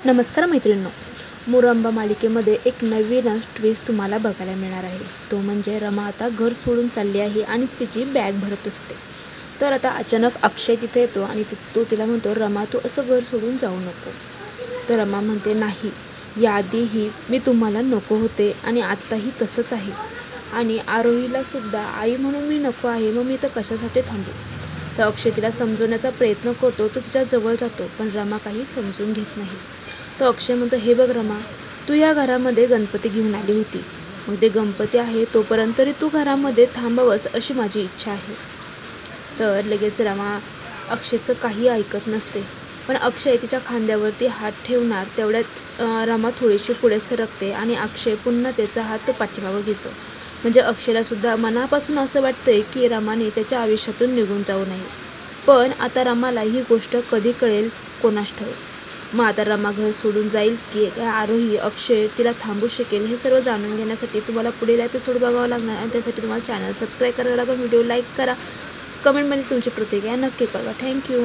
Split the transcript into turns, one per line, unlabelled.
नमस्कार मैत्रिणींनो, मुरंबा मालिकेमध्ये एक नवीनच ट्विस्ट तुम्हाला बघायला मिळणार आहे। तो म्हणजे रमा आता घर सोडून चालली आहे आणि तिची बॅग भरत असते। तर आता अचानक अक्षय तिथे येतो आणि तो तिला म्हणतो, रमा तू असं घर सोडून जाऊ नको। तर रमा म्हणते, नाही, याआधीही मी तुम्हाला नको होते आणि आत्ताही तसंच आहे आणि आरोहीला सुद्धा आई म्हणून मी नको आहे, मग मी तर कशासाठी थांबू। तर अक्षय तिला समजवण्याचा प्रयत्न करतो, तो तिच्या जवळ जातो, पण रमा काही समजून घेत नाही। तो अक्षय म्हणतो, हे बघ रमा, तू या घरामध्ये गणपती घेऊन आली होती, मग ते गणपती आहे तोपर्यंत तरी तू घरामध्ये थांबावंच अशी माझी इच्छा आहे। तर लगेच रमा अक्षयचं काही ऐकत नसते, पण अक्षय तिच्या खांद्यावरती हात ठेवणार तेवढ्यात रमा थोडीशी पुढे सरकते आणि अक्षय पुन्हा त्याचा हात पाठीमागं घेतो। म्हणजे अक्षयला सुद्धा मनापासून असं वाटतंय की रमाने त्याच्या आयुष्यातून निघून जाऊ नये, पण आता रमाला ही गोष्ट कधी कळेल कोणास ठाऊक। मग आता रमा घर सोडून जाईल की आरोही अक्षय तिला थांबू शकेल, हे सर्व जाणून घेण्यासाठी तुम्हाला पुढील एपिसोड बघावा लागणार आणि त्यासाठी तुम्हाला चॅनल सबस्क्राईब करावं लागेल, व्हिडिओ लाईक करा, कमेंटमध्ये तुमची प्रतिक्रिया नक्की कळवा। थँक्यू।